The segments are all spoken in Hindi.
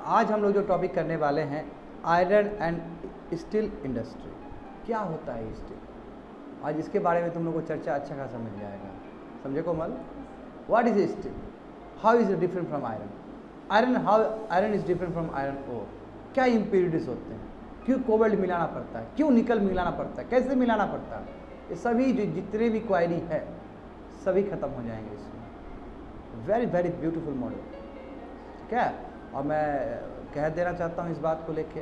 आज हम लोग जो टॉपिक करने वाले हैं आयरन एंड स्टील इंडस्ट्री। क्या होता है स्टील? आज इसके बारे में तुम लोग को चर्चा अच्छा खासा मिल जाएगा। समझे Komal? What is steel? How is it different from iron? Iron, how iron is different from iron ore? क्या इम्प्योरिटीज होते हैं? क्यों कोबाल्ट मिलाना पड़ता है? क्यों निकल मिलाना पड़ता है? कैसे मिलाना पड़ता है? ये सभी जो जितने भी क्वायरी है सभी खत्म हो जाएंगे इसमें। वेरी वेरी ब्यूटीफुल मॉडल, ठीक है। और मैं कह देना चाहता हूँ इस बात को लेके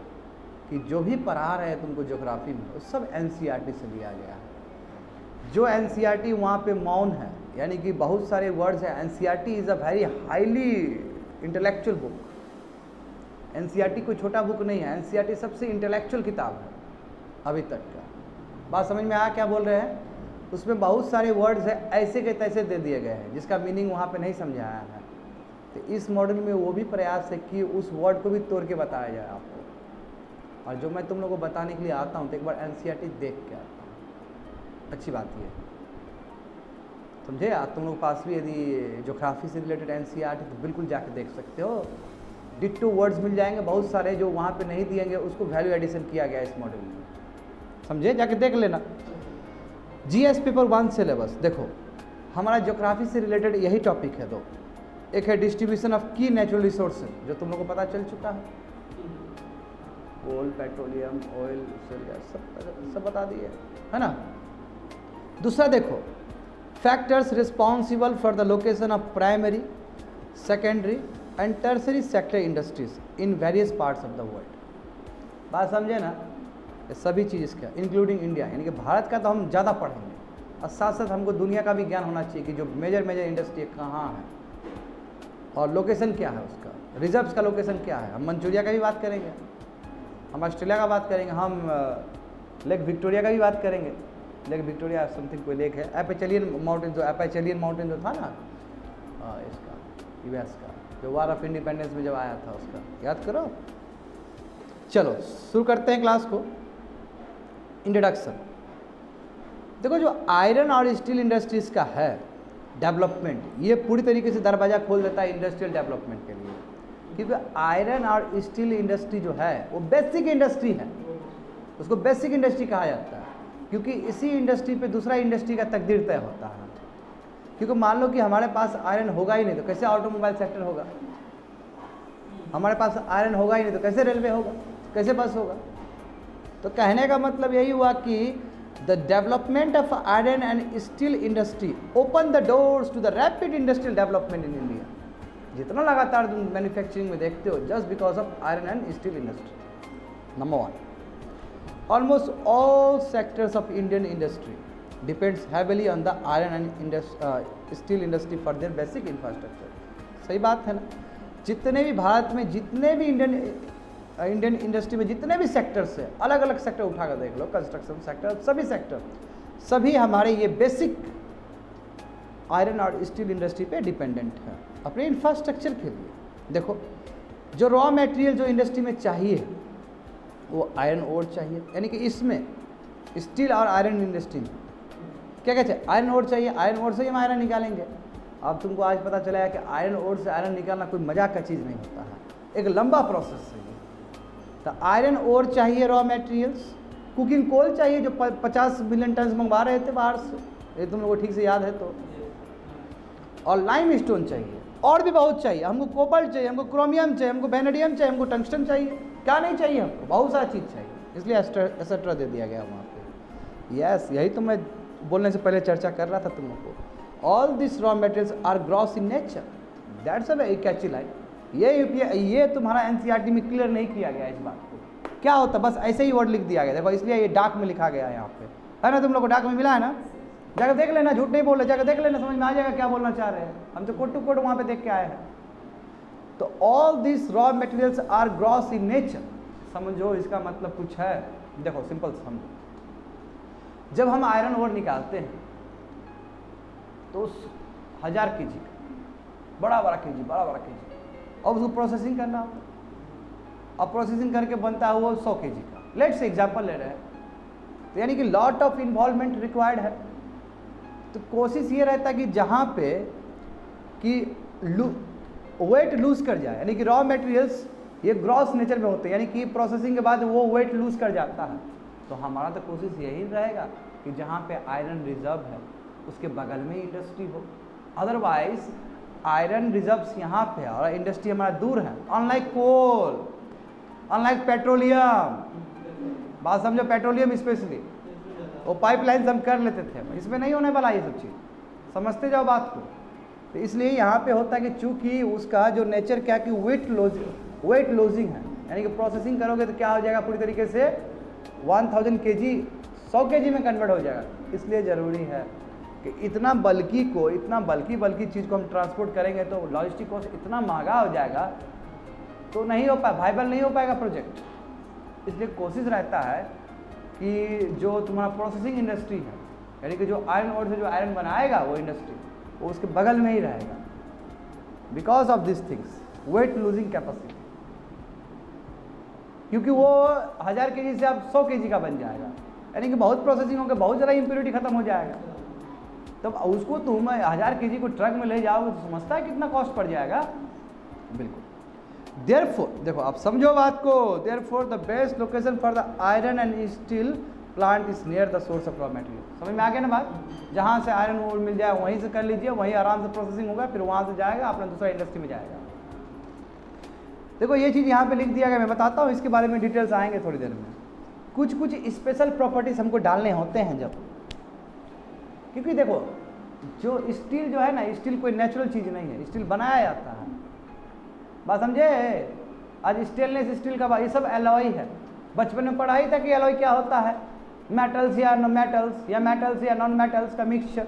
कि जो भी पढ़ा रहे हैं तुमको ज्योग्राफी में वो सब एनसीईआरटी से लिया गया है। जो एनसीईआरटी वहाँ पे मौन है, यानी कि बहुत सारे वर्ड्स हैं। NCERT is a very highly intellectual book. NCERT कोई छोटा बुक नहीं है। एनसीईआरटी सबसे इंटेलेक्चुअल किताब है अभी तक का। बात समझ में आया क्या बोल रहे हैं? उसमें बहुत सारे वर्ड्स हैं ऐसे के तैसे दे दिए गए हैं जिसका मीनिंग वहाँ पे नहीं समझाया है। तो इस मॉडल में वो भी प्रयास है कि उस वर्ड को भी तोड़ के बताया जाए आपको। और जो मैं तुम लोगों को बताने के लिए आता हूँ तो एक बार एनसीईआरटी देख के आता हूँ। अच्छी बात ये समझे। तुम लोग पास भी यदि ज्योग्राफी से रिलेटेड एनसीईआरटी तो बिल्कुल जाके देख सकते हो। डिट्टो वर्ड्स मिल जाएंगे बहुत सारे जो वहाँ पे नहीं दिएंगे, उसको वैल्यू एडिशन किया गया इस मॉडल में। समझे? जाके देख लेना। जीएस पेपर 1 सिलेबस देखो, हमारा ज्योग्राफी से रिलेटेड यही टॉपिक है दो। एक है डिस्ट्रीब्यूशन ऑफ की नेचुरल रिसोर्सेज, जो तुम लोग को पता चल चुका है। कोल, पेट्रोलियम, ऑयल, सब बता दिए, है ना। दूसरा देखो, factors responsible for the location of primary, secondary and tertiary sector industries in various parts of the world. बात समझे ना? ये सभी चीज़ इसका इंक्लूडिंग इंडिया, यानी कि भारत का तो हम ज़्यादा पढ़ेंगे और साथ साथ हमको दुनिया का भी ज्ञान होना चाहिए कि जो मेजर इंडस्ट्री कहाँ है और लोकेशन क्या है उसका, रिजर्व्स का लोकेशन क्या है। हम मंचूरिया का भी बात करेंगे, हम ऑस्ट्रेलिया का बात करेंगे, हम लेक विक्टोरिया का भी बात करेंगे। लेक विक्टोरिया समथिंग कोई लेक है, एपेचलियन माउंटेन, जो एपेचलियन माउंटेन जो था ना इसका यूएस का, जो वार ऑफ इंडिपेंडेंस में जब आया था उसका याद करो। चलो शुरू करते हैं क्लास को। इंट्रोडक्शन। देखो, जो आयरन और स्टील इंडस्ट्रीज का है डेवलपमेंट, ये पूरी तरीके से दरवाज़ा खोल देता है इंडस्ट्रियल डेवलपमेंट के लिए, क्योंकि आयरन और स्टील इंडस्ट्री जो है वो बेसिक इंडस्ट्री है। उसको बेसिक इंडस्ट्री कहा जाता है क्योंकि इसी इंडस्ट्री पे दूसरा इंडस्ट्री का तकदीर तय होता है। क्योंकि मान लो कि हमारे पास आयरन होगा ही नहीं तो कैसे ऑटोमोबाइल सेक्टर होगा? हमारे पास आयरन होगा ही नहीं तो कैसे रेलवे होगा, कैसे बस होगा? तो कहने का मतलब यही हुआ कि the development of iron and steel industry open the doors to the rapid industrial development in India. जितना लगातार तुम मैन्युफैक्चरिंग में देखते हो, just because of iron and steel industry. Number 1, almost all sectors of Indian industry depends heavily on the iron and steel industry for their basic infrastructure. सही बात है ना। जितने भी भारत में जितने भी इंडियन इंडस्ट्री में जितने भी सेक्टर्स है, अलग अलग सेक्टर उठा कर देख लो, कंस्ट्रक्शन सेक्टर, सभी सेक्टर, सभी हमारे ये बेसिक आयरन और स्टील इंडस्ट्री पे डिपेंडेंट है अपने इंफ्रास्ट्रक्चर के लिए। देखो, जो रॉ मटेरियल जो इंडस्ट्री में चाहिए वो आयरन ओर चाहिए, यानी कि इसमें स्टील और आयरन इंडस्ट्री में क्या क्या चाहिए? आयरन ओर चाहिए। आयरन ओर से ही हम आयरन निकालेंगे। अब तुमको आज पता चला है कि आयरन ओर से आयरन निकालना कोई मजाक का चीज़ नहीं होता है, एक लंबा प्रोसेस है। तो आयरन ओर चाहिए, रॉ मटेरियल्स, कुकिंग कोल चाहिए जो 50 मिलियन टन मंगवा रहे थे बाहर से, ये तुम लोगों को ठीक से याद है तो। और लाइम स्टोन चाहिए, और भी बहुत चाहिए। हमको कोबाल्ट चाहिए, हमको क्रोमियम चाहिए, हमको वेनेडियम चाहिए, हमको टंगस्टन चाहिए। क्या नहीं चाहिए? हमको बहुत सारी चीज़ चाहिए, इसलिए एसेट्रा दे दिया गया वहाँ पे। यस, यही तो मैं बोलने से पहले चर्चा कर रहा था तुम लोग को। All this raw materials are gross in nature, that's a very catchy line. ये तुम्हारा एनसीईआरटी में क्लियर नहीं किया गया इस बात को। क्या होता, बस ऐसे ही वर्ड लिख दिया गया। देखो, इसलिए ये डाक में लिखा गया है यहाँ पे, है ना। तुम लोग को डाक में मिला है ना, जाकर देख लेना, झूठ नहीं बोल रहे, जाकर देख लेना, समझ में आ जाएगा क्या बोलना चाह रहे हैं। हम तो कोट टू कोट वहाँ पे देख के आए हैं। तो all this raw materials are gross in nature, समझो इसका मतलब कुछ है। देखो सिंपल समझो, जब हम आयरन ओर निकालते हैं तो उस 1000 kg का बड़ा बड़ा केजी, और उसको प्रोसेसिंग करना होता है, और प्रोसेसिंग करके बनता है वो 100 kg का। लेट्स एग्जांपल ले रहे हैं, तो यानी कि लॉट ऑफ इन्वॉल्वमेंट रिक्वायर्ड है। तो कोशिश ये रहता है कि जहाँ पे कि वेट लूज कर जाए, यानी कि रॉ मटेरियल्स ये ग्रॉस नेचर में होते हैं, यानी कि प्रोसेसिंग के बाद वो वेट लूज कर जाता है। तो हमारा तो कोशिश यही रहेगा कि जहाँ पे आयरन रिजर्व है उसके बगल में इंडस्ट्री हो। अदरवाइज आयरन रिजर्व्स यहाँ पे है और इंडस्ट्री हमारा दूर है। अनलाइक कोल, अनलाइक पेट्रोलियम, बात समझो, पेट्रोलियम स्पेशली वो पाइपलाइंस हम कर लेते थे, इसमें नहीं होने वाला ये सब चीज़, समझते जाओ बात को। तो इसलिए यहाँ पे होता है कि चूंकि उसका जो नेचर क्या कि वेट लूजिंग है, यानी कि प्रोसेसिंग करोगे तो क्या हो जाएगा, पूरी तरीके से 1000 kg 100 kg में कन्वर्ट हो जाएगा। इसलिए ज़रूरी है कि इतना बल्कि चीज़ को हम ट्रांसपोर्ट करेंगे तो लॉजिस्टिक कॉस्ट इतना महंगा हो जाएगा, तो नहीं हो पाए, वाइबल नहीं हो पाएगा प्रोजेक्ट। इसलिए कोशिश रहता है कि जो तुम्हारा प्रोसेसिंग इंडस्ट्री है, यानी कि जो आयरन ओर से जो आयरन बनाएगा वो इंडस्ट्री, वो उसके बगल में ही रहेगा। Because of this things, weight losing capacity, क्योंकि वो 1000 kg से अब 100 kg का बन जाएगा, यानी कि बहुत प्रोसेसिंग होकर बहुत ज़्यादा इम्प्योरिटी खत्म हो जाएगा। तब उसको तुम 1000 kg को ट्रक में ले जाओगे तो समझता है कितना कॉस्ट पड़ जाएगा। बिल्कुल। देयरफॉर, देखो आप समझो बात को, therefore the best location for the iron and steel plant is near the source of raw material. समझ में आ गया ना बात? जहाँ से आयरन ओर मिल जाए वहीं से कर लीजिए, वहीं आराम से प्रोसेसिंग होगा, फिर वहाँ से जाएगा अपना दूसरा इंडस्ट्री में जाएगा। देखो ये चीज़ यहाँ पे लिख दिया गया, मैं बताता हूँ, इसके बारे में डिटेल्स आएंगे थोड़ी देर में। कुछ स्पेशल प्रॉपर्टीज हमको डालने होते हैं जब, क्योंकि देखो जो स्टील जो है ना, स्टील कोई नेचुरल चीज़ नहीं है, स्टील बनाया जाता है, बात समझे। आज स्टेनलेस स्टील का ये सब एलॉय है। बचपन में पढ़ाई था कि एलॉय क्या होता है, मेटल्स या मेटल्स या नॉन मेटल्स का मिक्सचर,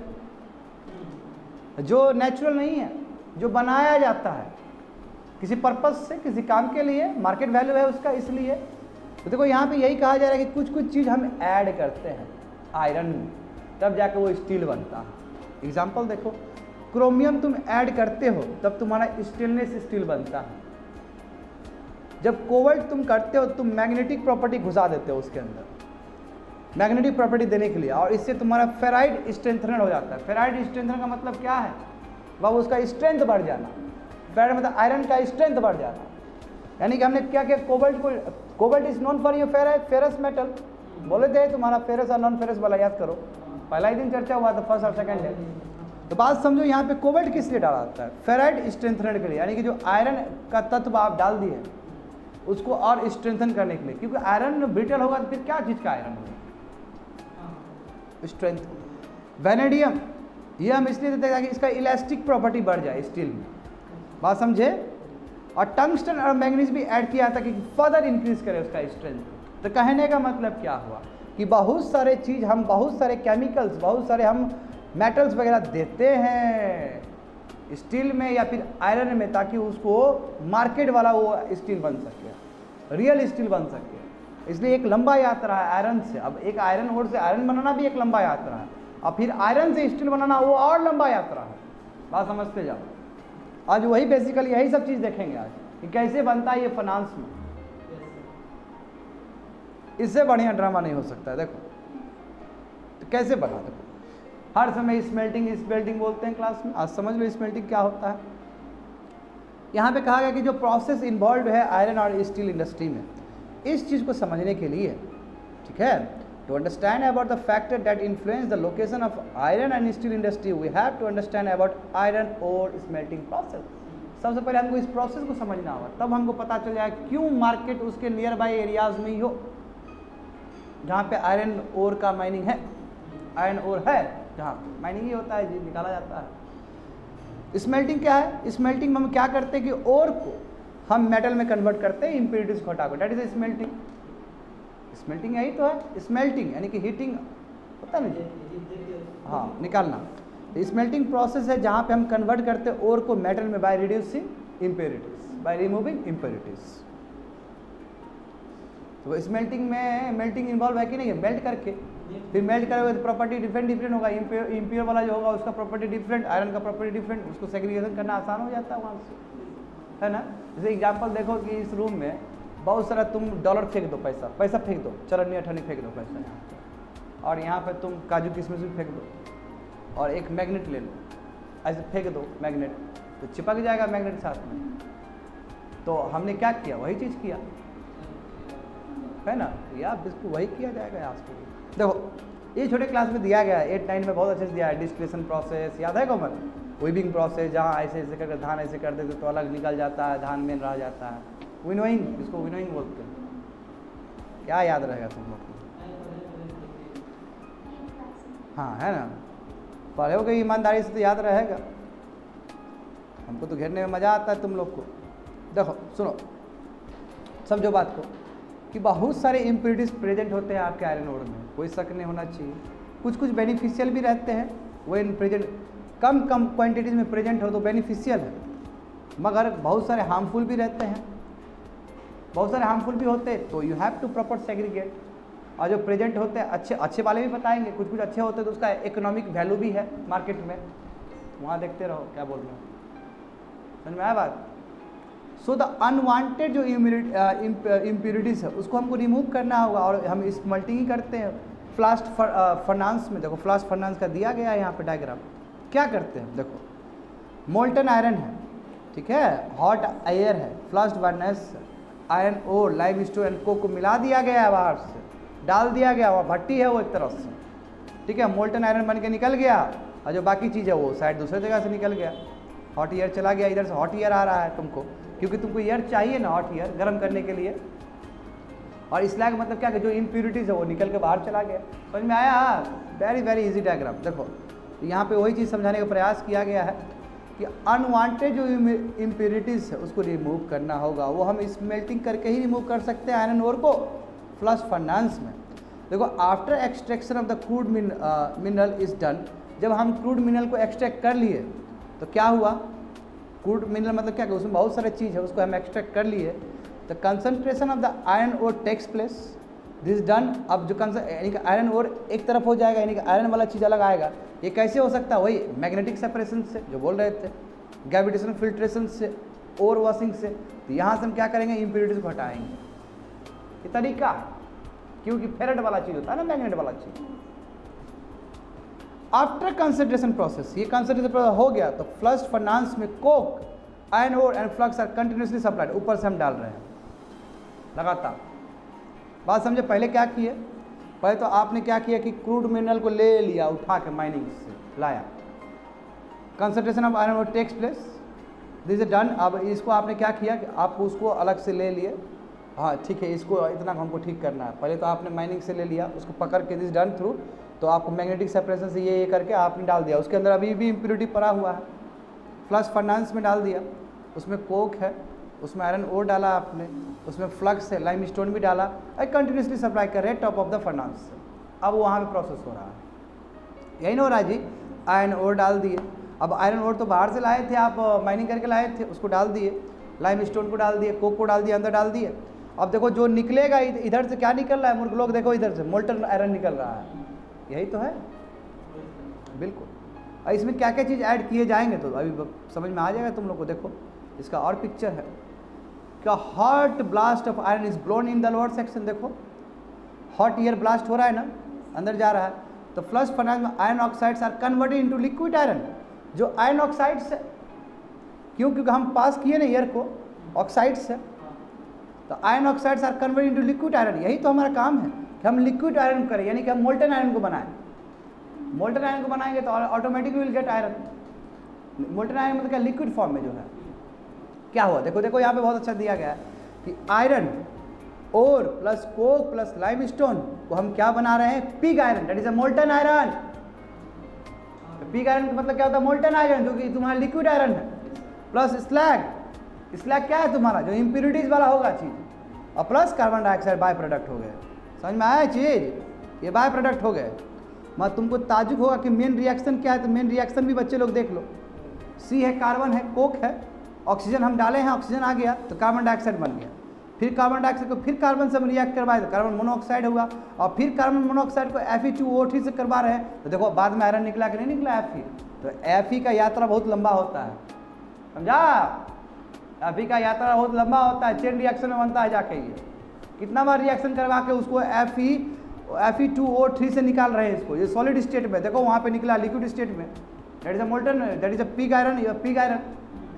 जो नेचुरल नहीं है, जो बनाया जाता है किसी पर्पस से, किसी काम के लिए, मार्केट वैल्यू है उसका, इसलिए। तो देखो यहाँ पे यही कहा जा रहा है कि कुछ चीज़ हम ऐड करते हैं आयरन में, तब जाके वो स्टील बनता है। एग्जाम्पल देखो, क्रोमियम तुम ऐड करते हो तब तुम्हारा स्टेनलेस स्टील बनता है। जब कोबाल्ट तुम करते हो, तुम मैग्नेटिक प्रॉपर्टी घुसा देते हो उसके अंदर, मैग्नेटिक प्रॉपर्टी देने के लिए, और इससे तुम्हारा फेराइड स्ट्रेंथनर हो जाता है। फेराइड स्ट्रेंथनर का मतलब क्या है, वह उसका स्ट्रेंथ बढ़ जाना, फेराइड मतलब आयरन का स्ट्रेंथ बढ़ जाना। यानी कि हमने क्या किया, cobalt is known for your ferrous metal, बोले थे तुम्हारा फेरस और नॉन फेरस वाला याद करो, पहला ही दिन चर्चा हुआ था, फर्स्ट और सेकंड डे। तो बात समझो, यहाँ पे कोबाल्ट किस लिए डाला जाता है, फेराइड स्ट्रेंथनर के लिए, यानी कि जो आयरन का तत्व आप डाल दिए उसको और स्ट्रेंथन करने के लिए, क्योंकि आयरन ब्रिटल होगा तो फिर क्या चीज़ का आयरन होगा, स्ट्रेंथ। वेनेडियम ये हम इसलिए देते हैं ताकि इसका इलास्टिक प्रॉपर्टी बढ़ जाए स्टील में, बात समझे। और टंगस्टन और मैग्नीज भी ऐड किया था कि फर्दर इंक्रीज करे उसका स्ट्रेंथ। तो कहने का मतलब क्या हुआ कि बहुत सारे चीज़ हम, बहुत सारे केमिकल्स, बहुत सारे हम मेटल्स वगैरह देते हैं स्टील में या फिर आयरन में, ताकि उसको मार्केट वाला वो स्टील बन सके, रियल स्टील बन सके। इसलिए एक लंबा यात्रा है आयरन से। अब एक आयरन ओर से आयरन बनाना भी एक लंबा यात्रा है, और फिर आयरन से स्टील बनाना वो और लंबा यात्रा है, बात समझते जाओ। आज वही बेसिकली यही सब चीज़ देखेंगे आज कि कैसे बनता है ये फाइनेंस में। इससे बढ़िया ड्रामा नहीं हो सकता है। देखो तो कैसे बना, देखो हर समय स्मेल्टिंग बोलते हैं क्लास में, आज समझ लो स्मेल्टिंग क्या होता है। यहाँ पे कहा गया कि जो प्रोसेस इन्वॉल्व है आयरन और स्टील इंडस्ट्री में, इस चीज़ को समझने के लिए, ठीक है, to understand about the factor that influence the location of iron and steel industry, we have to understand about iron और स्मेल्टिंग प्रोसेस। सबसे पहले हमको इस प्रोसेस को समझना होगा, तब हमको पता चल जाएगा क्यों मार्केट उसके नियर बाई एरियाज में ही हो जहाँ पे आयरन ओर का माइनिंग है, आयरन ओर है जहाँ माइनिंग ही होता है, निकाला जाता है। स्मेल्टिंग क्या है, स्मेल्टिंग में हम क्या करते हैं कि ओर को हम मेटल में कन्वर्ट करते हैं, इम्प्योरिटीज को हटा कर, दैट इज स्मेल्टिंग। स्मेल्टिंग यही तो है, स्मेल्टिंग यानी कि हीटिंग होता है ना, हाँ निकालना। स्मेल्टिंग प्रोसेस है जहाँ पे हम कन्वर्ट करते हैं ओर को मेटल में by reducing impurities, by removing impurities. तो स्मेल्टिंग में मेल्टिंग इन्वॉल्व है कि नहीं है, मेल्ट करके, फिर मेल्ट करोगे तो प्रॉपर्टी डिफरेंट होगा, इम्प्योर वाला जो होगा उसका प्रॉपर्टी डिफरेंट, आयरन का प्रॉपर्टी डिफरेंट, उसको सेग्रीगेशन करना आसान हो जाता है वहाँ से, है ना। जैसे एग्जांपल देखो कि इस रूम में बहुत सारा तुम डॉलर फेंक दो, पैसा फेंक दो, चलनी अठन्नी फेंक दो पैसा यहाँ पे, और यहाँ पे तुम काजू किशमिश भी फेंक दो, और एक मैग्नेट ले लो, ऐसे फेंक दो मैग्नेट, तो चिपक जाएगा मैग्नेट साथ में, तो हमने क्या किया, वही चीज़ किया है ना यार, बिल्कुल वही किया जाएगा आज के लिए। देखो ये छोटे क्लास में दिया गया है, 8-9 में बहुत अच्छे से दिया है। डिस्टिलेशन प्रोसेस याद है कोमल, वीविंग प्रोसेस, जहाँ ऐसे ऐसे करके धान ऐसे कर देते तो अलग निकल जाता है, धान में रह जाता है। विनोइंग, इसको विनोइंग बोलते हैं। क्या याद रहेगा तुम लोग को? हाँ है ना, पढ़े हो गए ईमानदारी से तो याद रहेगा। हमको तो घेरने में मज़ा आता है तुम लोग को। देखो सुनो, समझो बात को कि बहुत सारे इम्प्योरिटीज प्रेजेंट होते हैं आपके आयरन ओर में, कोई शक नहीं होना चाहिए। कुछ कुछ बेनिफिशियल भी रहते हैं, वो इन प्रेजेंट कम क्वांटिटीज में प्रेजेंट हो तो बेनिफिशियल है, मगर बहुत सारे हार्मफुल भी रहते हैं, बहुत सारे हार्मफुल भी होते हैं। तो you have to proper segregate. और जो प्रेजेंट होते हैं अच्छे अच्छे वाले भी बताएंगे, कुछ कुछ अच्छे होते हैं तो उसका इकोनॉमिक वैल्यू भी है मार्केट में, वहाँ देखते रहो क्या बोल रहे हो, समझ में आया बात। सो द अनवांटेड जो इम्प्योरिटीज़ है उसको हमको रिमूव करना होगा, और हम इस मल्टिंग करते हैं फ्लास्ट फर्नांस में। देखो फ्लास्ट फर्नांस का दिया गया है यहाँ पे डायग्राम। क्या करते हैं, देखो मोल्टन आयरन है, ठीक है, हॉट एयर है, फ्लास्ट फर्नेस, आयरन और लाइम स्टोन एंड कोक को मिला दिया गया है, बाहर से डाल दिया गया, वह भट्टी है वो एक तरफ से, ठीक है, मोल्टन आयरन बन के निकल गया, और जो बाकी चीज़ है वो शायद दूसरे जगह से निकल गया, हॉट एयर चला गया, इधर से हॉट एयर आ रहा है तुमको, क्योंकि तुमको एयर चाहिए ना, हॉट एयर गर्म करने के लिए। और स्लैग मतलब क्या कि जो इम्प्योरिटीज़ है वो निकल के बाहर चला गया। समझ में आया? Very very easy diagram. देखो यहाँ पे वही चीज़ समझाने का प्रयास किया गया है कि अनवांटेड जो इम्प्योरिटीज़ है उसको रिमूव करना होगा, वो हम स्मेल्टिंग करके ही रिमूव कर सकते हैं आयरन ओर को फ्लास्ट फर्नांस में। देखो after extraction of the crude mineral is done, जब हम क्रूड मिनरल को एक्सट्रैक्ट कर लिए तो क्या हुआ, क्रूड मिनरल मतलब क्या कि उसमें बहुत सारे चीज़ है, उसको हम एक्सट्रैक्ट कर लिए, the concentration of the iron ore takes place, this done. अब जो यानी कि आयरन ओर एक तरफ हो जाएगा, यानी कि आयरन वाला चीज़ अलग आएगा। ये कैसे हो सकता है, वही मैग्नेटिक सेपरेशन से जो बोल रहे थे, ग्रेविटेशनल फिल्ट्रेशन से, ओर वॉशिंग से। तो यहाँ से हम क्या करेंगे, इम्प्योरिटीज को हटाएंगे, ये तरीका है, क्योंकि फेरेट वाला चीज़ होता है ना, मैग्नेट वाला चीज़। आफ्टर कंसंट्रेशन प्रोसेस, ये कंसंट्रेशन प्रोसेस हो गया तो फ्लस्ट फर्नांस में coke, iron ore and flux are continuously supplied, ऊपर से हम डाल रहे हैं लगातार। बात समझे? पहले क्या किए, पहले तो आपने क्या किया कि क्रूड मिनरल को ले लिया, उठा के माइनिंग से लाया, concentration of iron ore takes place, this is done. अब इसको आपने क्या किया कि आप उसको अलग से ले लिए, हाँ ठीक है, इसको इतना हमको ठीक करना है। पहले तो आपने माइनिंग से ले लिया, उसको पकड़ के दिस डन थ्रू, तो आपको मैग्नेटिक सेपरेशन से ये करके आपने डाल दिया, उसके अंदर अभी भी इम्प्योरिटी पड़ा हुआ है, फ्लक्स फर्नांस में डाल दिया, उसमें कोक है, उसमें आयरन ओर डाला आपने, उसमें फ्लक्स है, लाइम स्टोन भी डाला, कंटिन्यूसली सप्लाई कर रहे हैं टॉप ऑफ द फर्नांस से। अब वहाँ पे प्रोसेस हो रहा है, यही ना हो रहा है जी। आयरन ओर डाल दिए, अब आयरन ओर तो बाहर से लाए थे आप, माइनिंग करके लाए थे, उसको डाल दिए, लाइम स्टोन को डाल दिए, कोक को डाल दिया, अंदर डाल दिए। अब देखो जो निकलेगा इधर से क्या निकल रहा है, मूर्ख लोग देखो, इधर से मोल्टन आयरन निकल रहा है, यही तो है बिल्कुल। और इसमें क्या क्या चीज़ ऐड किए जाएंगे तो अभी समझ में आ जाएगा तुम लोग को। देखो इसका और पिक्चर है, क्या hot blast of iron is blown in the lower section. देखो हॉट एयर ब्लास्ट हो रहा है ना, अंदर जा रहा है, तो फ्लश फर्नांस में iron oxides are converted into liquid iron. जो आयरन ऑक्साइड्स है, क्योंकि हम पास किए ना एयर को ऑक्साइड्स से, तो iron oxides are converted into liquid iron. यही तो हमारा काम है कि हम लिक्विड आयरन करें, यानी कि हम मोल्टन आयरन को बनाएं। मोल्टन आयरन को बनाएंगे तो automatically will get iron. Molten iron मतलब क्या, लिक्विड फॉर्म में जो है। क्या हुआ, देखो देखो यहाँ पे बहुत अच्छा दिया गया है कि आयरन और plus Coke plus lime stone को हम क्या बना रहे हैं, pig iron, that is a molten iron. Pig iron का मतलब क्या होता है, मोल्टन आयरन, जो कि तुम्हारा लिक्विड आयरन है, प्लस स्लैग। स्लैग क्या है तुम्हारा, जो इम्प्योरिटीज वाला होगा चीज़, और plus carbon dioxide by product हो गए। समझ में आया चीज़, ये बाय प्रोडक्ट हो गए। मैं तुमको ताजुब होगा कि मेन रिएक्शन क्या है, तो मेन रिएक्शन भी बच्चे लोग देख लो। सी है, कार्बन है, कोक है, ऑक्सीजन हम डाले हैं, ऑक्सीजन आ गया तो कार्बन डाइऑक्साइड बन गया, फिर कार्बन डाइऑक्साइड को फिर कार्बन से हम रिएक्ट करवाए तो कार्बन मोनोऑक्साइड हुआ, और फिर कार्बन मोनोऑक्साइड को Fe2O3 से करवा रहे हैं, तो देखो बाद में आयरन निकला कि नहीं निकला Fe। तो Fe का यात्रा बहुत लंबा होता है, समझा। Fe का यात्रा बहुत लंबा होता है, चेन रिएक्शन में बनता है जाके, ये कितना बार रिएक्शन करवा के उसको Fe2O3 से निकाल रहे हैं इसको, ये सॉलिड स्टेट में, देखो वहाँ पे निकला लिक्विड स्टेट में, that is a molten, that is a pig iron, pig iron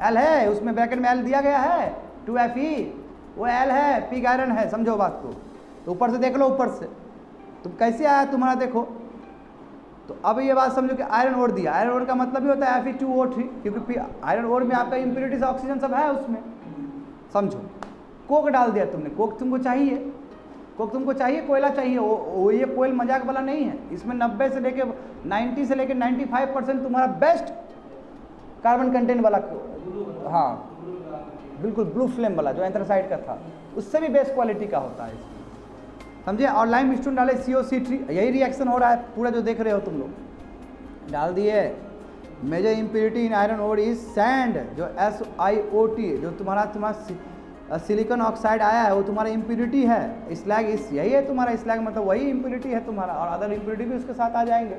L है, उसमें ब्रैकेट में एल दिया गया है, 2Fe, वो L है, पिग आयरन है, समझो बात को। तो ऊपर से देख लो, ऊपर से तुम कैसे आया तुम्हारा, देखो। तो अब ये बात समझो कि आयरन ओर दिया, आयरन ओर का मतलब ही होता है Fe2O3, क्योंकि आयरन ओर में आपका इम्प्योरिटीज ऑक्सीजन सब है उसमें, समझो। कोक डाल दिया तुमने, कोक तुमको चाहिए, कोक तुमको चाहिए, कोयला चाहिए, वो ये कोयल मजाक वाला नहीं है, इसमें 90 से लेके 90 से लेके 95% तुम्हारा बेस्ट कार्बन कंटेंट वाला, हाँ बिल्कुल ब्लू फ्लेम वाला जो एंथ्रासाइड का था, उससे भी बेस्ट क्वालिटी का होता है, समझे। और लाइम स्टोन डाले COC3, यही रिएक्शन हो रहा है पूरा जो देख रहे हो तुम लोग। डाल दिए major impurity in iron ore is sand, जो SiO2 जो तुम्हारा सिलिकॉन ऑक्साइड आया है वो तुम्हारा इम्प्योरिटी है। स्लैग इस यही है तुम्हारा, स्लैग मतलब वही इम्प्योरिटी है तुम्हारा, और अदर इम्प्योरिटी भी उसके साथ आ जाएंगे।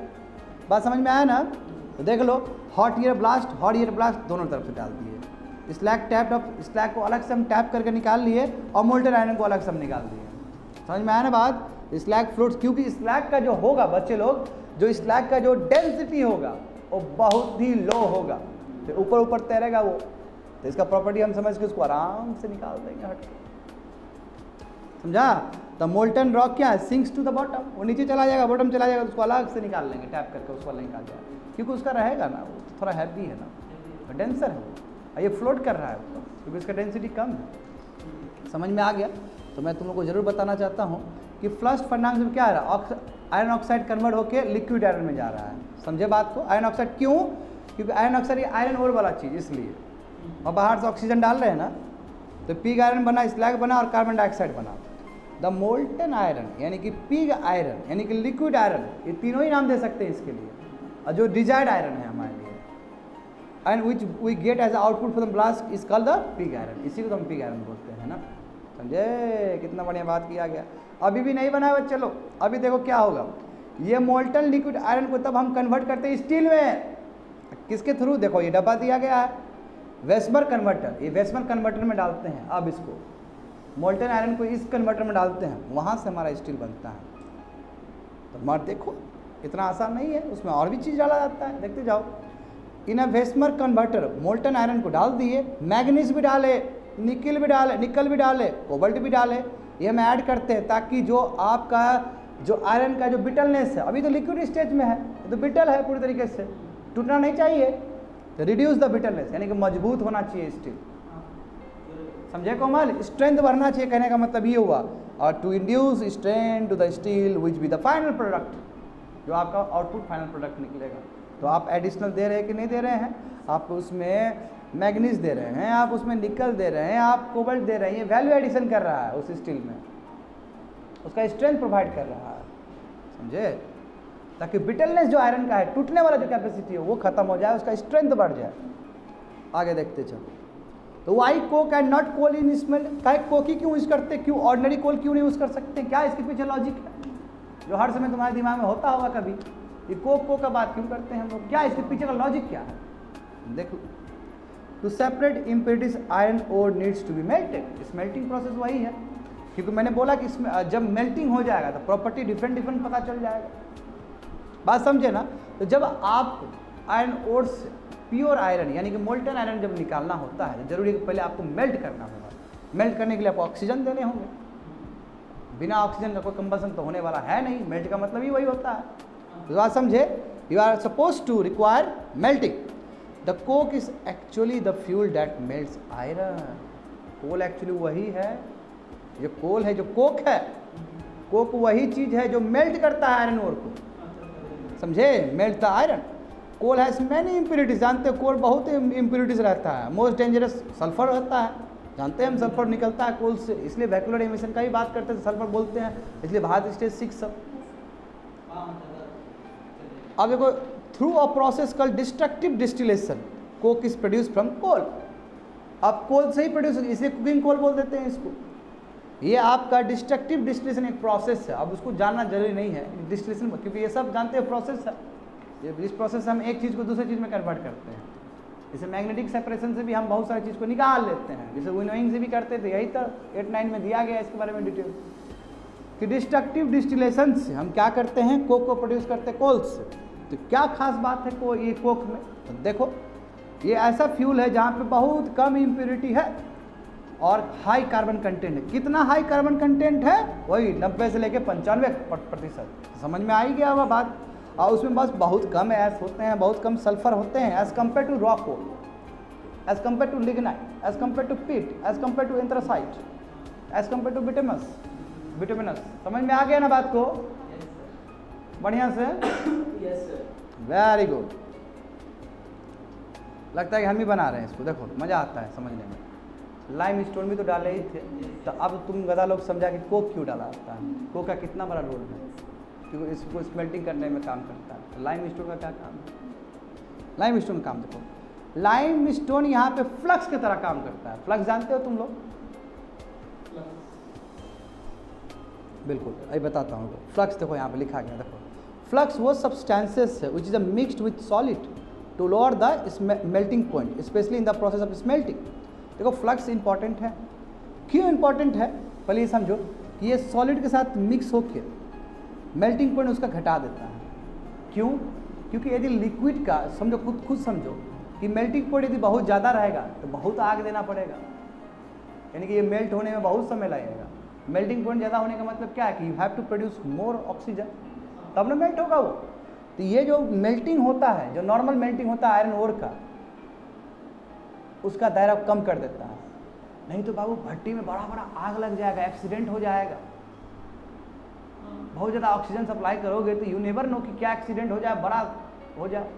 बात समझ में आया ना? तो देख लो, हॉट ईयर ब्लास्ट दोनों तरफ से डाल दिए। स्लैग टैप्ड अप, स्लैग को अलग से हम टैप करके निकाल लिए, और मोल्टेन आयरन को अलग से हम निकाल दिए। समझ में आया ना बात? स्लैग फ्लोट्स, क्योंकि स्लैग का जो होगा बच्चे लोग, जो स्लैग का जो डेंसिटी होगा वो बहुत ही लो होगा, तो ऊपर ऊपर तैरेगा वो। तो इसका प्रॉपर्टी हम समझ के उसको आराम से निकाल देंगे हट के, समझा? तो मोल्टन रॉक क्या है, सिंक्स टू द बॉटम, वो नीचे चला जाएगा, बॉटम चला जाएगा, उसको अलग से निकाल लेंगे, टैप करके उसको अलग निकाल जाएगा, क्योंकि उसका रहेगा ना, वो थोड़ा हैवी है ना, डेंसर है वो, ये फ्लोट कर रहा है ऊपर, क्योंकि उसका डेंसिटी कम है। समझ में आ गया? तो मैं तुम लोग को जरूर बताना चाहता हूँ कि फ्लश फर्नांस में क्या आ रहा है, आयरन ऑक्साइड कन्वर्ट होकर लिक्विड आयरन में जा रहा है, समझे बात को? आयरन ऑक्साइड क्यों? क्योंकि आयरन ऑक्साइड ये आयरन ओर वाला चीज़, इसलिए। और बाहर से ऑक्सीजन डाल रहे हैं ना, तो पिग आयरन बना, स्लैग बना, और कार्बन डाइऑक्साइड बना। द मोल्टन आयरन यानी कि पिग आयरन यानी कि लिक्विड आयरन, ये तीनों ही नाम दे सकते हैं इसके लिए, और जो डिजायर्ड आयरन है हमारे लिए, and which we get as output from blast is called the pig iron, इसी को तो हम पिग आयरन बोलते हैं ना, समझे? कितना बढ़िया बात किया गया। अभी भी नहीं बना है बच्चे लोग, अभी देखो क्या होगा, ये मोल्टन लिक्विड आयरन को तब हम कन्वर्ट करते हैं स्टील में, किसके थ्रू? देखो ये डब्बा दिया गया है, वेस्मर कन्वर्टर, ये वेस्मर कन्वर्टर में डालते हैं। अब इसको मोल्टन आयरन को इस कन्वर्टर में डालते हैं, वहाँ से हमारा स्टील बनता है। तो मत देखो, इतना आसान नहीं है, उसमें और भी चीज़ डाला जाता है, देखते जाओ। इन अ वेस्मर कन्वर्टर मोल्टन आयरन को डाल दिए, मैग्नीज भी डाले, निकल भी डाले, कोबाल्ट भी डाले, ये हम ऐड करते हैं ताकि जो आपका जो आयरन का जो बिटलनेस है, अभी तो लिक्विड स्टेज में है, तो बिटल है पूरी तरीके से, टूटना नहीं चाहिए, तो रिड्यूस द बिटलनेस यानी कि मजबूत होना चाहिए स्टील, समझे कोमल? स्ट्रेंथ बढ़ना चाहिए, कहने का मतलब ये हुआ। और to induce strength to the steel which be the final product, जो आपका आउटपुट फाइनल प्रोडक्ट निकलेगा। तो आप एडिशनल दे रहे हैं कि नहीं दे रहे हैं? आप उसमें मैग्नीज दे रहे हैं, आप उसमें निकल दे रहे हैं, आप कोबाल्ट दे रहे हैं, ये वैल्यू एडिशन कर रहा है उस स्टील में, उसका स्ट्रेंथ प्रोवाइड कर रहा है, समझे? ताकि बिटलनेस जो आयरन का है, टूटने वाला जो कैपेसिटी है वो खत्म हो जाए, उसका स्ट्रेंथ बढ़ जाए। आगे देखते चलो। तो why coke and not coal in smelt, क्या कोक ही क्यों यूज करते, क्यों ऑर्डिनरी कोल क्यों नहीं यूज कर सकते? क्या इसके पीछे लॉजिक है जो हर समय तुम्हारे दिमाग में होता होगा कभी, ये कोक का बात क्यों करते हैं हम लोग, क्या इसके पीछे का लॉजिक क्या है? देखो, to separate impurities iron ore needs to be melted, smelting process वही है, क्योंकि मैंने बोला कि इसमें जब मेल्टिंग हो जाएगा तो प्रॉपर्टी डिफरेंट पता चल जाएगा, बात समझे ना? तो जब आप आयरन ओर से प्योर आयरन यानी कि मोल्टन आयरन जब निकालना होता है, तो जरूरी है कि पहले आपको मेल्ट करना होगा, मेल्ट करने के लिए आपको ऑक्सीजन देने होंगे, बिना ऑक्सीजन का कोई कंबसन तो होने वाला है नहीं, मेल्ट का मतलब ही वही होता है। तो बात समझे? You are suppose to require melting, the coke is actually the fuel that melts iron, coal actually वही है, जो कोल है, जो कोक है, कोक वही चीज़ है जो मेल्ट करता है आयरन ओर को, समझे? Melt the iron. Coal has many impurities, जानते हो कोल बहुत इम्प्योरिटीज रहता है, मोस्ट डेंजरस सल्फर रहता है, जानते हैं हम, सल्फर निकलता है कोल से, इसलिए वैक्यूलर एमिशन का ही बात करते हैं, सल्फर बोलते हैं, इसलिए भारत स्टेज 6 सब। अब देखो, through a process called destructive distillation coke is produce from coal, अब कोल से ही प्रोड्यूस, इसलिए कुकिंग कोल बोल देते हैं इसको। ये आपका डिस्ट्रक्टिव डिस्टिलेशन एक प्रोसेस है, अब उसको जानना जरूरी नहीं है डिस्टिलेशन, क्योंकि ये सब जानते हैं प्रोसेस है, ये इस प्रोसेस से हम एक चीज़ को दूसरी चीज़ में कन्वर्ट करते हैं, जैसे मैग्नेटिक सेपरेशन से भी हम बहुत सारी चीज़ को निकाल लेते हैं, जैसे विनोइंग से भी करते थे, यही तो 8-9 में दिया गया इसके बारे में डिटेल कि डिस्ट्रक्टिव डिस्टिलेशन से हम क्या करते हैं, कोक को प्रोड्यूस करते हैं कोल से। तो क्या खास बात है ये कोक में? तो देखो, ये ऐसा फ्यूल है जहाँ पे बहुत कम इम्प्योरिटी है, और हाई कार्बन कंटेंट है। कितना हाई कार्बन कंटेंट है? वही 90 से लेके 95%। समझ में आई गया हुआ बात। और उसमें बस बहुत कम ऐस होते हैं, बहुत कम सल्फर होते हैं as compare to rock coal, as compare to lignite, as compare to peat, as compare to anthracite, as compare to bituminous. समझ में आ गया ना बात को? बढ़िया से? Very good. लगता है कि हम ही बना रहे हैं इसको। देखो मज़ा आता है समझने में। लाइम स्टोन भी तो डाले ही थे, तो अब तुम गधा लोग समझा कि कोक क्यों डाला होता है। कोक का कितना बड़ा रोल है, क्योंकि इसको स्मेल्टिंग करने में काम करता है। तो लाइम स्टोन का क्या काम है? लाइम स्टोन काम देखो, लाइम स्टोन यहाँ पे फ्लक्स की तरह काम करता है। फ्लक्स जानते हो तुम लोग? बिल्कुल, अभी बताता हूँ। फ्लक्स देखो यहाँ पे लिखा गया, देखो फ्लक्स वो सब्सटेंसेस है which is mixed with solid to lower the melting point specially in the process of smelting. देखो फ्लक्स इंपॉर्टेंट है। क्यों इंपॉर्टेंट है? पहले ये समझो कि ये सॉलिड के साथ मिक्स होकर मेल्टिंग पॉइंट उसका घटा देता है। क्यों? क्योंकि यदि लिक्विड का समझो, खुद समझो कि मेल्टिंग पॉइंट यदि बहुत ज़्यादा रहेगा तो बहुत आग देना पड़ेगा, यानी कि ये मेल्ट होने में बहुत समय लगेगा। मेल्टिंग पॉइंट ज़्यादा होने का मतलब क्या है कि you have to produce more oxygen, तब ना मेल्ट होगा वो। तो ये जो मेल्टिंग होता है, जो नॉर्मल मेल्टिंग होता है आयरन ओर का, उसका दायरा कम कर देता है। नहीं तो बाबू भट्टी में बड़ा बड़ा आग लग जाएगा, एक्सीडेंट हो जाएगा। बहुत ज़्यादा ऑक्सीजन सप्लाई करोगे तो यू नेवर नो कि क्या एक्सीडेंट हो जाए, बड़ा हो जाए।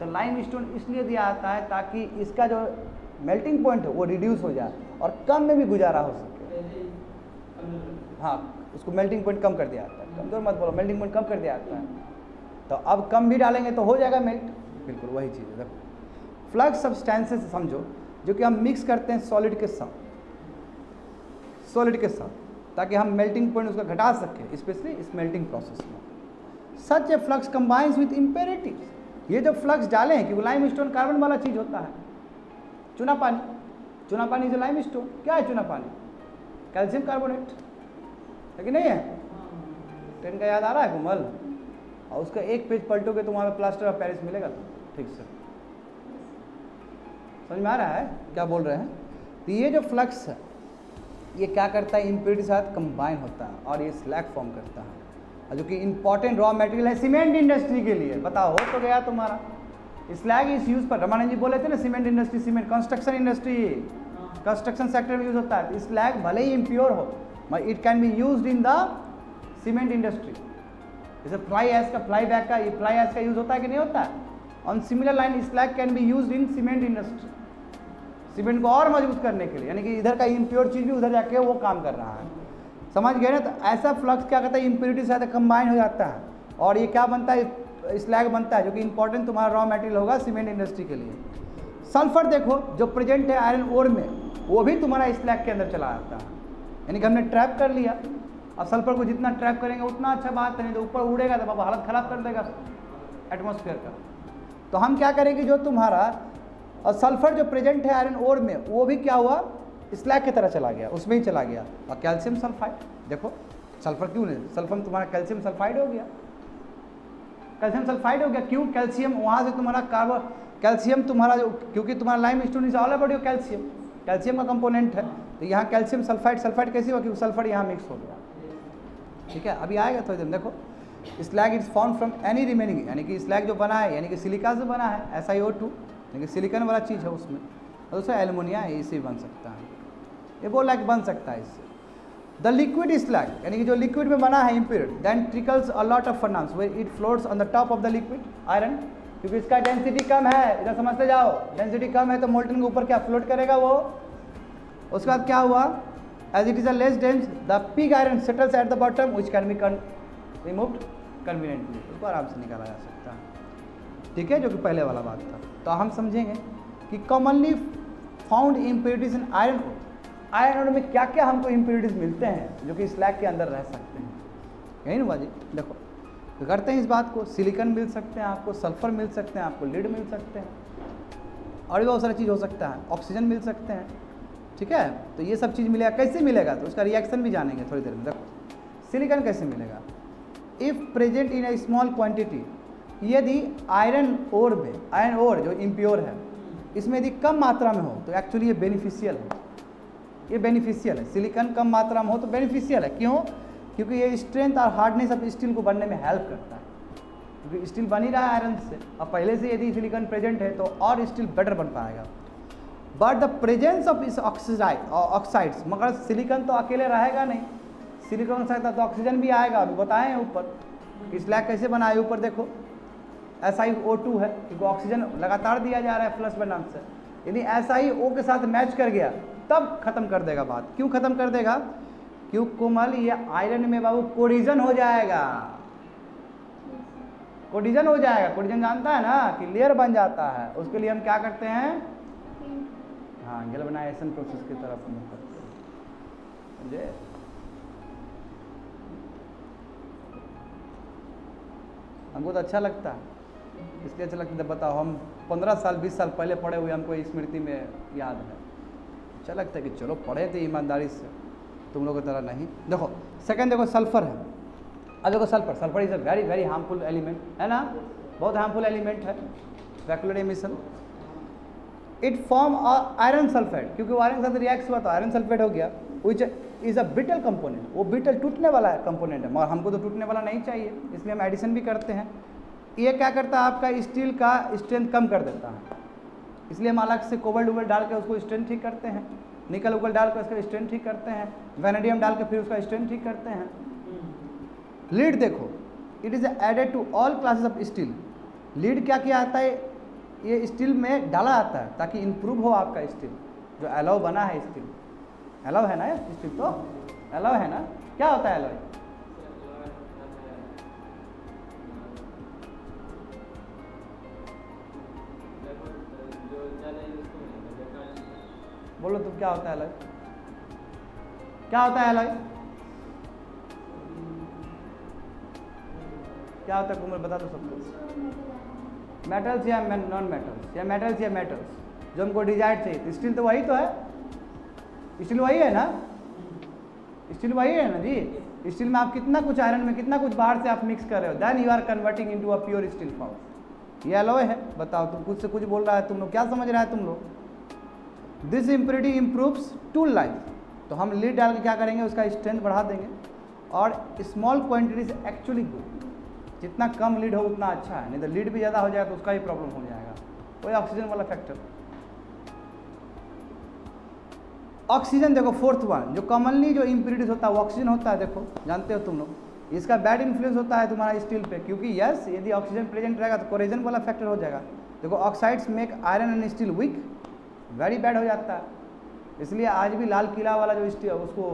तो लाइम स्टोन इसलिए दिया आता है ताकि इसका जो मेल्टिंग पॉइंट है वो रिड्यूस हो जाए और कम में भी गुजारा हो सके। हाँ, उसको मेल्टिंग पॉइंट कम कर दिया जाता है। कमजोर मत बोलो, मेल्टिंग पॉइंट कम कर दिया जाता है। तो अब कम भी डालेंगे तो हो जाएगा मेल्ट। बिल्कुल वही चीज़ है। देखो फ्लक्स सब्सटेंसेस समझो जो कि हम मिक्स करते हैं सॉलिड के साथ, ताकि हम मेल्टिंग पॉइंट उसका घटा सकें, स्पेशली इस मेल्टिंग प्रोसेस में। सच ए फ्लक्स कंबाइंस विथ इम्पेरिटीज। ये जो फ्लक्स डाले हैं, क्योंकि लाइम स्टोन कार्बन वाला चीज़ होता है। चूना पानी जो लाइम स्टोन, क्या है चूना पानी? कैल्शियम कार्बोनेट है कि नहीं है? ट्रेन का याद आ रहा है कोमल? और उसका एक पेज पलटोगे तो वहाँ पे प्लास्टर ऑफ पेरिस मिलेगा। तो ठीक से समझ में आ रहा है क्या बोल रहे हैं? तो ये जो फ्लक्स है ये क्या करता है? इम्प्योरिटी के साथ कंबाइन होता है और ये स्लैग फॉर्म करता है, जो कि इंपॉर्टेंट रॉ मटेरियल है सीमेंट इंडस्ट्री के लिए। बताओ हो तो गया तुम्हारा। स्लैग इस यूज पर रमानंद जी बोले थे ना, cement industry, cement construction industry, construction sector में यूज होता है। स्लैग भले ही इम्प्योर हो, it can be used in the cement industry. जैसे फ्लाई ऐश का, फ्लाई बैक का, ये फ्लाई ऐश का यूज होता है कि नहीं होता है? On similar line slag can be used in cement industry, cement को और मजबूत करने के लिए। यानी कि इधर का इम्प्योर चीज़ भी उधर जाके वो काम कर रहा है। समझ गए ना? तो ऐसा फ्लक्स क्या कहता है? इम्प्योरिटी से कंबाइन हो जाता है और ये क्या बनता है? स्लैग बनता है, जो कि इंपॉर्टेंट तुम्हारा रॉ मटेरियल होगा सीमेंट इंडस्ट्री के लिए। सल्फर देखो जो प्रेजेंट है आयरन ओर में, वो भी तुम्हारा स्लैग के अंदर चला आता है। यानी कि हमने ट्रैप कर लिया। अब सल्फर को जितना ट्रैप करेंगे उतना अच्छा बात है, नहीं तो ऊपर उड़ेगा तो बाबा हालत ख़राब कर देगा एटमॉस्फेयर का। तो हम क्या करेंगे, जो तुम्हारा और सल्फर जो प्रेजेंट है आयरन ओर में, वो भी क्या हुआ? स्लैग की तरह चला गया, उसमें ही चला गया। और कैल्शियम सल्फाइड देखो, सल्फर क्यों नहीं, सल्फर तुम्हारा कैल्शियम सल्फाइड हो गया। कैल्शियम सल्फाइड हो गया क्यों? कैल्शियम वहाँ से तुम्हारा कार्बन, कैल्शियम तुम्हारा जो, क्योंकि तुम्हारा lime stone is all about your calcium, calcium का कंपोनेंट है। तो यहाँ कैल्शियम सल्फाइड, सल्फाइड कैसे हुआ? क्योंकि सल्फर यहाँ मिक्स हो गया। ठीक है, अभी आएगा थोड़ी देर। देखो slag is found from any remaining, यानी कि स्लैग जो बना है यानी कि सिलिका से बना है, SiO2, यानी कि सिलिकॉन वाला चीज़ है उसमें, और दूसरा एल्युमिनिया है, इससे बन सकता है। ये बोला कि बन सकता है इससे। द लिक्विड स्लैग, यानी कि जो लिक्विड में बना है impure, then trickles a lot of furnace where it floats on the top of the liquid iron, क्योंकि इसका डेंसिटी कम है। इधर समझते जाओ, डेंसिटी कम है तो मोल्टन के ऊपर क्या फ्लोट करेगा वो। उसके बाद क्या हुआ? As it is a less dense the pig iron settles at the bottom which can be removed conveniently, उसको आराम से निकाला जा सकता है। ठीक है, जो कि पहले वाला बात था। तो हम समझेंगे कि commonly found impurities in iron ore. Iron ore में क्या क्या हमको इम्प्योरिटीज मिलते हैं जो कि स्लैग के अंदर रह सकते हैं? यही ना बाजी। देखो तो करते हैं इस बात को, सिलिकॉन मिल सकते हैं आपको, सल्फर मिल सकते हैं आपको, लीड मिल सकते हैं, और भी बहुत सारी चीज़ हो सकता है, ऑक्सीजन मिल सकते हैं। ठीक है, तो ये सब चीज़ मिलेगा। कैसे मिलेगा? तो उसका रिएक्शन भी जानेंगे थोड़ी देर में। देखो सिलिकॉन कैसे मिलेगा? If present in A small quantity, यदि आयरन ओर में, आयरन ओर जो इम्प्योर है, इसमें यदि कम मात्रा में हो तो एक्चुअली ये बेनिफिशियल है। ये बेनिफिशियल है, सिलिकॉन कम मात्रा में हो तो बेनिफिशियल है। क्यों? क्योंकि ये स्ट्रेंथ और हार्डनेस ऑफ स्टील को बनने में हेल्प करता है, क्योंकि स्टील बन ही रहा है आयरन से। अब पहले से यदि सिलिकॉन प्रेजेंट है तो और स्टील बेटर बन पाएगा। बट द प्रेजेंस ऑफ इस ऑक्साइड्स, मगर सिलिकॉन तो अकेले रहेगा नहीं, सिलिकॉन के साथ तो ऑक्सीजन भी आएगा। अभी बताए हैं ऊपर स्लैग कैसे बनाए, ऊपर देखो SiO2 है, क्योंकि ऑक्सीजन लगातार दिया जा रहा है प्लस बनाम से। यदि SiO के साथ मैच कर गया तब खत्म कर देगा बात। क्यों खत्म कर देगा? क्यों कोमल, ये आयरन में बाबू कोडिजन हो जाएगा, कोडिजन हो जाएगा। कोडिजन जानता है ना कि लेयर बन जाता है, उसके लिए हम क्या करते हैं? हाँ, गैल्वेनाइजेशन प्रोसेस की तरफ हम करते हैं, समझे? हमको तो अच्छा लगता है, इसलिए अच्छा लगता है। बताओ, हम 15 साल 20 साल पहले पढ़े हुए, हमको स्मृति में याद है, अच्छा लगता है कि चलो पढ़े थे ईमानदारी से, तुम लोगों की तरह नहीं। देखो सेकंड, देखो सल्फर है। अब देखो sulphur is a very very harmful element, है ना, बहुत हार्मफुल एलिमेंट है, vacuolar emission. It form iron sulphate, क्योंकि वो आयरन के साथ रिएक्ट हुआ तो आयरन सल्फेट हो गया, which is a brittle component. वो ब्रिटल टूटने वाला कंपोनेंट है, मगर हमको तो टूटने वाला नहीं चाहिए, इसलिए हम एडिशन भी करते हैं। ये क्या करता है? आपका स्टील का स्ट्रेंथ कम कर देता है, इसलिए हम अलग से कोबाल्ट उबल डाल के उसको स्ट्रेंथ ठीक करते हैं, निकल उबल डाल के उसका स्ट्रेंथ ठीक करते हैं, वैनेडियम डाल के फिर उसका स्ट्रेंथ ठीक करते हैं। लीड देखो, it is added to all classes of steel. Lead क्या किया आता है? ये स्टील में डाला आता है ताकि इम्प्रूव हो आपका स्टील, जो एलॉय बना है स्टील। एलॉय है ना स्टील, तो एलॉय है ना। क्या होता है एलॉय? बोलो तुम, क्या होता है एलॉय? क्या होता है एलॉय? क्या होता है कुमार, बता दो सबको। मेटल्स या नॉन मेटल्स, या मेटल्स या मेटल्स जो हमको डिजायर्ड चाहिए। स्टील तो वही तो है, स्टील वही है ना, स्टील वही है ना जी। स्टील में आप कितना कुछ आयरन में कितना कुछ बाहर से आप मिक्स कर रहे हो, then you are converting into a pure steel form. ये एलॉय है। बताओ, तुम कुछ से कुछ बोल रहा है, तुम लोग क्या समझ रहा है तुम लोग? This impurity improves tool life. तो हम लीड डाल के क्या करेंगे? उसका स्ट्रेंथ बढ़ा देंगे। और स्मॉल क्वांटिटी से एक्चुअली गुड, जितना कम लीड हो उतना अच्छा है, नहीं तो लीड भी ज़्यादा हो जाएगा तो उसका ही प्रॉब्लम हो जाएगा। वही ऑक्सीजन वाला फैक्टर। ऑक्सीजन देखो फोर्थ वन, जो कॉमनली जो इम्प्योरिटीज होता है वो ऑक्सीजन होता है। देखो जानते हो तुम लोग, इसका बैड इन्फ्लुएंस होता है तुम्हारा स्टील पे, क्योंकि यस यदि ऑक्सीजन प्रेजेंट रहेगा तो कोरेजन वाला फैक्टर हो जाएगा। देखो oxides make iron and steel weak, very bad हो जाता है। इसलिए आज भी लाल किला वाला जो स्टील, उसको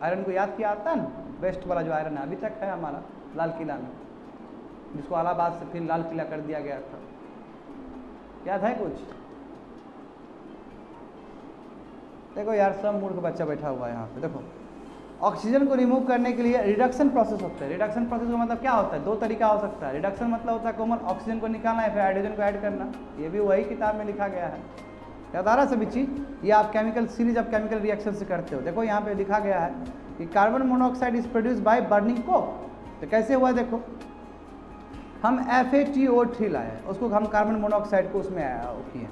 आयरन को याद किया आता है ना, वेस्ट वाला जो आयरन है अभी तक है हमारा लाल किला में, जिसको इलाहाबाद से फिर लाल किला कर दिया गया था। याद है कुछ? देखो यार, सब मूर्ख बच्चा बैठा हुआ है यहाँ पे। देखो ऑक्सीजन को रिमूव करने के लिए रिडक्शन प्रोसेस होता है। रिडक्शन प्रोसेस का मतलब क्या होता है? दो तरीका हो सकता है। रिडक्शन मतलब होता है कॉमन ऑक्सीजन को निकालना है, फिर हाइड्रोजन को ऐड करना। ये भी वही किताब में लिखा गया है। याद आ रहा सभी चीज़? ये आप chemical series of chemical reaction से करते हो। देखो यहाँ पे लिखा गया है कि carbon monoxide is produce by burning Coke. तो कैसे हुआ? देखो हम FeTO3 लाए, उसको हम कार्बन मोनोऑक्साइड को उसमें किए,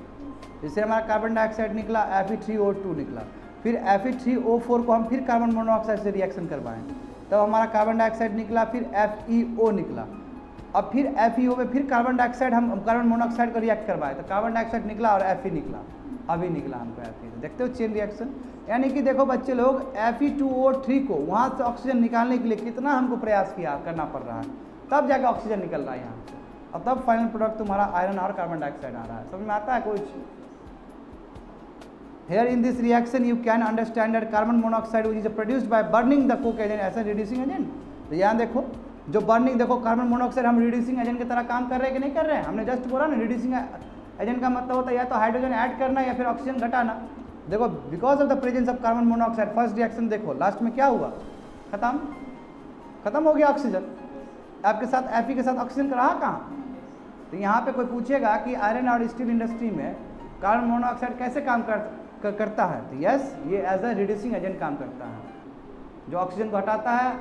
जिससे हमारा कार्बन डाइऑक्साइड निकला, Fe3O2 निकला। फिर Fe3O4 को हम फिर कार्बन मोनोऑक्साइड से रिएक्शन करवाएं, तब हमारा कार्बन डाइऑक्साइड निकला, फिर FeO निकला। अब फिर FeO में फिर कार्बन डाइऑक्साइड, हम कार्बन मोनोऑक्साइड को रिएक्ट करवाए तो कार्बन डाइऑक्साइड निकला और Fe निकला। अभी निकला हमको Fe। देखते हो चेन रिएक्शन? यानी कि देखो बच्चे लोग, Fe2O3 को वहाँ से ऑक्सीजन निकालने के लिए कितना हमको प्रयास करना पड़ रहा है, तब जाके ऑक्सीजन निकल रहा है यहाँ से, और तब फाइनल प्रोडक्ट तुम्हारा आयरन और कार्बन डाइऑक्साइड आ रहा है। समझ में आता है कुछ? Here in this reaction you can understand that carbon monoxide which is produced by burning the coke agent as a reducing agent। तो यहाँ देखो जो बर्निंग, देखो कार्बन मोनोऑक्साइड हम रिड्यूसिंग एजेंट की तरह काम कर रहे हैं कि नहीं कर रहे हैं? हमने जस्ट बोला ना, रिड्यूसिंग एजेंट का मतलब होता है या तो हाइड्रोजन ऐड करना या फिर ऑक्सीजन घटाना। देखो because of the presence of carbon monoxide, first reaction देखो लास्ट में क्या हुआ? खत्म हो गया ऑक्सीजन। आपके साथ Fe के साथ ऑक्सीजन रहा कहाँ? तो यहाँ पे कोई पूछेगा कि आयरन और स्टील इंडस्ट्री में कार्बन मोनोऑक्साइड कैसे काम करता है, तो यस ये एज अ रिड्यूसिंग एजेंट काम करता है, जो ऑक्सीजन को हटाता है।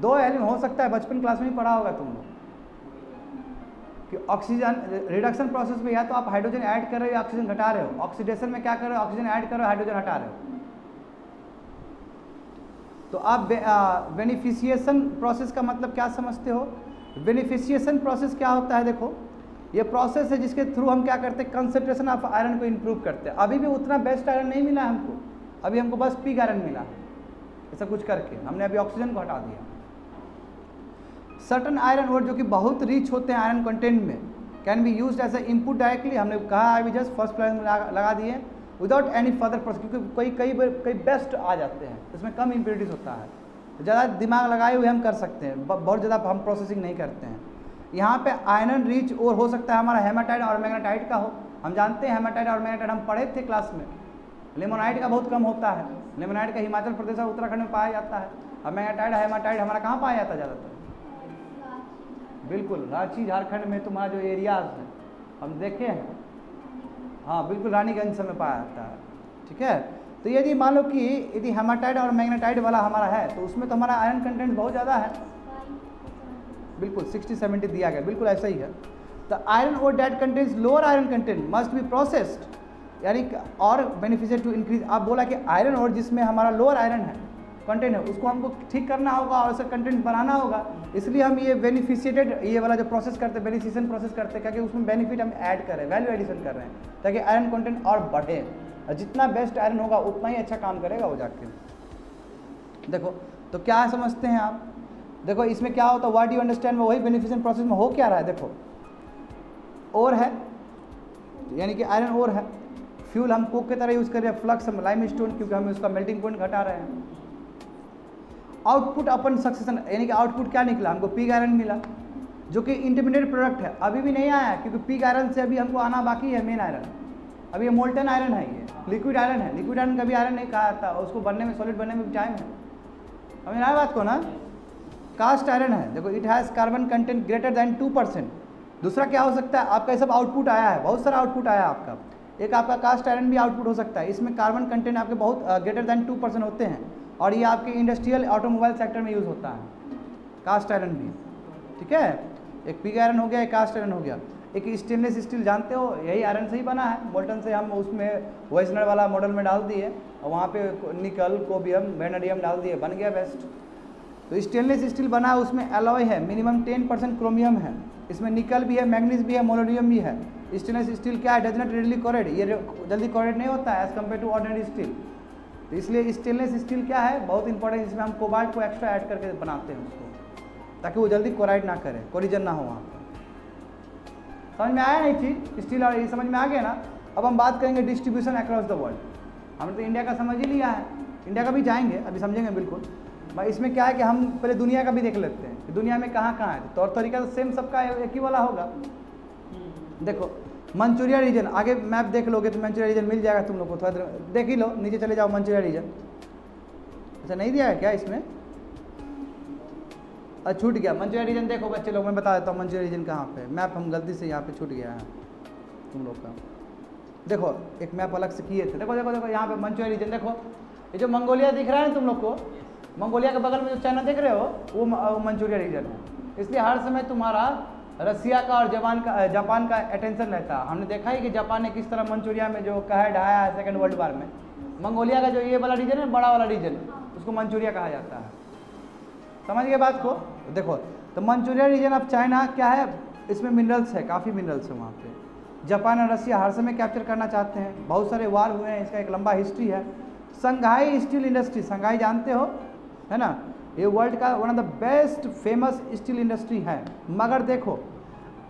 दो एलिमेंट हो सकता है, बचपन क्लास में ही पढ़ा होगा तुम लोग कि ऑक्सीजन रिडक्शन प्रोसेस में या तो आप हाइड्रोजन ऐड कर रहे हो या ऑक्सीजन घटा रहे हो। ऑक्सीडेशन में क्या कर रहे हो? ऑक्सीजन ऐड कर रहे हो, हाइड्रोजन हटा रहे हो। तो आप बेनिफिशिएशन प्रोसेस का मतलब क्या समझते हो? बेनिफिशिएशन प्रोसेस क्या होता है? देखो, ये प्रोसेस है जिसके थ्रू हम क्या करते हैं, कंसंट्रेशन ऑफ आयरन को इम्प्रूव करते हैं। अभी भी उतना बेस्ट आयरन नहीं मिला हमको, अभी हमको बस पीक आयरन मिला है। ऐसा कुछ करके हमने अभी ऑक्सीजन को हटा दिया। सर्टन आयरन ओर जो कि बहुत रिच होते हैं आयरन कंटेंट में, can be used as a input directly. हमने कहा अभी जस्ट फर्स्ट प्लेस में लगा दिए विदाउट एनी फर्दर प्रोसेस, क्योंकि कई बेस्ट आ जाते हैं, इसमें कम इम्प्योरिटीज होता है, तो ज़्यादा दिमाग लगाए हुए हम कर सकते हैं, बहुत ज़्यादा हम प्रोसेसिंग नहीं करते हैं। यहाँ पे आयरन रिच और हो सकता है हमारा हेमाटाइट और मैग्नेटाइट का हो। हम जानते हैं हेमाटाइट और मैग्नेटाइट हम पढ़े थे क्लास में। लिमोनाइट का बहुत कम होता है, लिमोनाइट का हिमाचल प्रदेश और उत्तराखंड में पाया जाता है। और मैग्नेटाइट हेमाटाइट हमारा कहाँ पाया जाता है ज़्यादातर? बिल्कुल रांची झारखंड में तुम्हारा जो एरियाज है हम देखे हैं, हाँ बिल्कुल रानीगंज में पाया जाता है। ठीक है, तो यदि मान लो कि यदि हेमाटाइट और मैग्नेटाइट वाला हमारा है तो उसमें तो हमारा आयरन कंटेंट बहुत ज़्यादा है, बिल्कुल 60-70 दिया गया, बिल्कुल ऐसा ही है। The iron ore that contents lower iron content must be processed, यानी और बेनिफिशियल टू इंक्रीज। आप बोला कि आयरन और जिसमें हमारा लोअर आयरन है कंटेंट है उसको हमको ठीक करना होगा और उसका कंटेंट बनाना होगा, इसलिए हम ये बेनिफिशिएटेड ये वाला जो प्रोसेस करते हैं, बेनिफिशिएशन प्रोसेस करते हैं, क्योंकि उसमें बेनिफिट हम ऐड कर रहे हैं, वैल्यू एडिशन कर रहे हैं, ताकि आयरन कंटेंट और बढ़े। और जितना बेस्ट आयरन होगा उतना ही अच्छा काम करेगा वो जाके। देखो तो क्या समझते हैं आप? देखो इसमें क्या होता है, व्हाट यू अंडरस्टैंड, वही बेनिफिशिएशन प्रोसेस में हो क्या रहा है। देखो और है, यानी कि आयरन और है, फ्यूल हम कोक की तरह यूज़ कर रहे हैं, फ्लक्स हम लाइम स्टोन, क्योंकि हम उसका मेल्टिंग पॉइंट घटा रहे हैं। आउटपुट अपन सक्सेशन, यानी कि आउटपुट क्या निकला, हमको पिग आयरन मिला जो कि इंटरमीडिएट प्रोडक्ट है, अभी भी नहीं आया क्योंकि पिग आयरन से अभी हमको आना बाकी है मेन आयरन। अभी ये मोल्टन आयरन है, ये लिक्विड आयरन है, लिक्विड आयरन कभी आयरन नहीं कहा जाता, उसको बनने में, सॉलिड बनने में भी टाइम है। समझ आया बात को ना? कास्ट आयरन है, देखो it has carbon content greater than 2%। दूसरा क्या हो सकता है, आपका ये सब आउटपुट आया है, बहुत सारा आउटपुट आया है आपका, एक आपका कास्ट आयरन भी आउटपुट हो सकता है, इसमें कार्बन कंटेंट आपके बहुत ग्रेटर दैन 2% होते हैं, और ये आपके इंडस्ट्रियल ऑटोमोबाइल सेक्टर में यूज़ होता है कास्ट आयरन भी। ठीक है, एक पिग आयरन हो गया, एक कास्ट आयरन हो गया। एक स्टेनलेस स्टील जानते हो, यही आयरन से ही बना है, मोल्टन से हम उसमें वेस्टनर वाला मॉडल में डाल दिए और वहाँ पे निकल कोबियम वेनेडियम डाल दिए, बन गया बेस्ट। तो स्टेनलेस स्टील बना है, उसमें एलॉय है, मिनिमम 10% क्रोमियम है, इसमें निकल भी है, मैग्नीज भी है, मोलोडियम भी है। स्टेनलेस स्टील क्या है, डज नॉट रेडली कोरेड, ये जल्दी कोरेड नहीं होता है as compare to ordinary steel. तो इसलिए स्टेनलेस स्टील क्या है, बहुत इंपॉर्टेंट, इसमें हम कोबाल्ट को एक्स्ट्रा ऐड करके बनाते हैं उसको, ताकि वो जल्दी कोराइड ना करे, कोरिजन ना हो वहाँ पर। समझ में आया नहीं चीज़, स्टील और ये समझ में आ गया ना। अब हम बात करेंगे डिस्ट्रीब्यूशन अक्रॉस द वर्ल्ड। हमने तो इंडिया का समझ ही लिया है, इंडिया का भी जाएंगे, अभी समझेंगे बिल्कुल। भाई इसमें क्या है कि हम पहले दुनिया का भी देख लेते हैं कि दुनिया में कहाँ कहाँ है, तौर तरीका तो सेम सबका एक ही वाला होगा। देखो मंचूरिया रीजन, आगे मैप देख लोगे तो मंचूरिया रीजन मिल जाएगा तुम लोग को, थोड़ा देर देख ही लो, नीचे चले जाओ मंचूरिया रीजन। अच्छा नहीं दिया है क्या इसमें, अच्छा छूट गया मंचूरिया रीजन। देखो बच्चे लोग, मैं बता देता हूँ मंचूरिया रीजन कहाँ पे, मैप हम गलती से यहाँ पे छूट गया है तुम लोग का। देखो एक मैप अलग से किए थे, देखो देखो देखो यहाँ पे मंचूरिया रीजन, देखो ये जो मंगोलिया दिख रहा है ना तुम लोग को, मंगोलिया के बगल में जो चाइना देख रहे हो वो मंचूरिया रीजन है। इसलिए हर समय तुम्हारा रसिया का और जापान का अटेंशन रहता है। हमने देखा ही कि जापान ने किस तरह मंचूरिया में जो कहा ढाया है सेकेंड वर्ल्ड वार में, मंगोलिया का जो ये वाला रीजन है, बड़ा वाला रीजन, उसको मंचूरिया कहा जाता है। समझ गए बात को? देखो तो मंचूरिया रीजन ऑफ चाइना क्या है, इसमें मिनरल्स है, काफ़ी मिनरल्स है वहाँ पे। जापान और रसिया हर समय कैप्चर करना चाहते हैं, बहुत सारे वार हुए हैं, इसका एक लंबा हिस्ट्री है। संघाई स्टील इंडस्ट्री, संघाई जानते हो है ना, ये वर्ल्ड का one of the best famous steel industry है। मगर देखो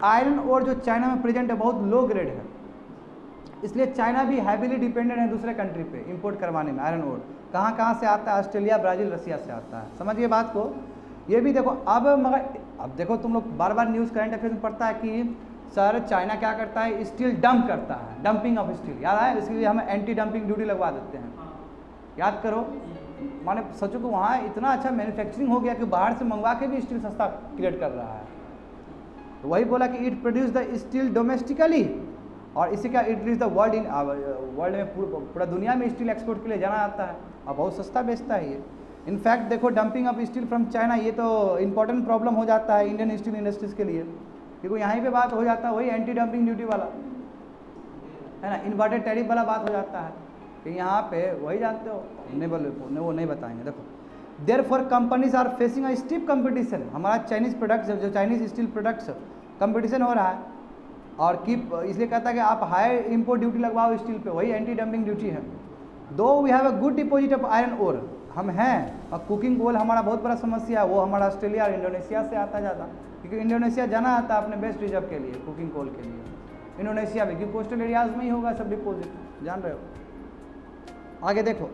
आयरन ओर जो चाइना में प्रेजेंट है बहुत लो ग्रेड है, इसलिए चाइना भी हैवीली डिपेंडेंट है दूसरे कंट्री पे इंपोर्ट करवाने में। आयरन ओर कहाँ कहाँ से आता है, ऑस्ट्रेलिया ब्राज़ील रसिया से आता है। समझिए बात को, ये भी देखो। अब देखो तुम लोग बार बार न्यूज़ करंट अफेयर्स में पढ़ता है कि सर चाइना क्या करता है, स्टील डंप करता है, डंपिंग ऑफ स्टील, याद है, इसके लिए हम एंटी डंपिंग ड्यूटी लगवा देते हैं, याद करो। माने सोचो कि वहाँ इतना अच्छा मैन्युफैक्चरिंग हो गया कि बाहर से मंगवा के भी स्टील सस्ता क्रिएट कर रहा है। तो वही बोला कि it produce the steel domestically, और इसी का it reach the world in world में पूरा दुनिया में स्टील एक्सपोर्ट के लिए जाना जाता है और बहुत सस्ता बेचता है ये। इनफैक्ट देखो dumping of steel from China, ये तो इंपॉर्टेंट प्रॉब्लम हो जाता है इंडियन स्टील इंडस्ट्रीज़ के लिए, क्योंकि यहाँ पे बात हो जाता है वही एंटी डंपिंग ड्यूटी वाला, है ना, इन्वर्टेड टैरिफ वाला बात हो जाता है कि यहाँ पे वही जानते हो, वो नहीं बताएंगे। देखो therefore companies are facing a steep competition. हमारा चाइनीज प्रोडक्ट्स, जो चाइनीज स्टील प्रोडक्ट्स कंपटीशन हो रहा है, और कीप इसलिए कहता है कि आप हाई इंपोर्ट ड्यूटी लगवाओ स्टील पे, वही एंटी डंपिंग ड्यूटी है। Though we have a good deposit of iron ore, हम हैं, और कुकिंग कोल हमारा बहुत बड़ा समस्या है, वो हमारा ऑस्ट्रेलिया और इंडोनेशिया से आता ज़्यादा, क्योंकि इंडोनेशिया जाना आता है अपने बेस्ट रिजर्व के लिए, कुकिंग कोल के लिए इंडोनेशिया में, क्योंकि कोस्टल एरियाज में ही होगा सब डिपॉजिट, जान रहे हो। आगे देखो,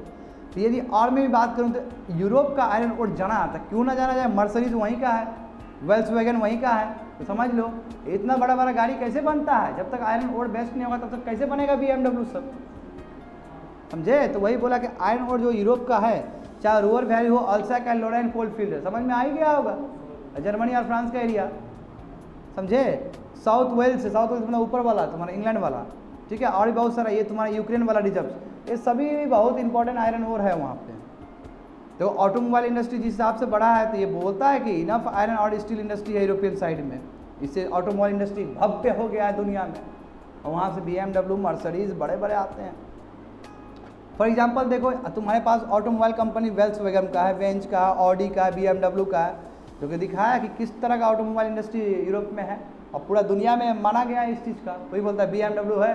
तो यदि और मैं भी बात करूँ तो यूरोप का आयरन ओर जाना आता, क्यों ना जाना जाए, मर्सिडीज वहीं का है, वोल्क्सवैगन वहीं का है, तो समझ लो इतना बड़ा बड़ा गाड़ी कैसे बनता है, जब तक आयरन ओर बेस्ट नहीं होगा तब तक कैसे बनेगा BMW सब, समझे। तो वही बोला कि आयरन ओर जो यूरोप का है, चाहे रूअर वैली हो, अल्सैक एंड लोरेन कोल फील्ड है, समझ में आ ही गया होगा, जर्मनी और फ्रांस का एरिया, समझे। साउथ वेल्स मतलब ऊपर वाला तुम्हारा इंग्लैंड वाला, ठीक है, और भी बहुत सारा, ये तुम्हारा यूक्रेन वाला रिजर्व, ये सभी बहुत इंपॉर्टेंट आयरन ओर है वहाँ पे। तो ऑटोमोबाइल इंडस्ट्री जिस हिसाब से बढ़ा है, तो ये बोलता है कि इनफ आयरन और स्टील इंडस्ट्री है यूरोपियन साइड में, इससे ऑटोमोबाइल इंडस्ट्री भव्य हो गया है दुनिया में, और वहाँ से BMW, मर्सिडीज बड़े बड़े आते हैं। फॉर एग्जांपल देखो, तुम्हारे पास ऑटोमोबाइल कंपनी वोल्क्सवैगन का है, बेंज का, ऑडी का, BMW का है, जो कि दिखाया कि किस तरह का ऑटोमोबाइल इंडस्ट्री यूरोप में है, और पूरा दुनिया में माना गया है इस चीज़ का। कोई बोलता है BMW है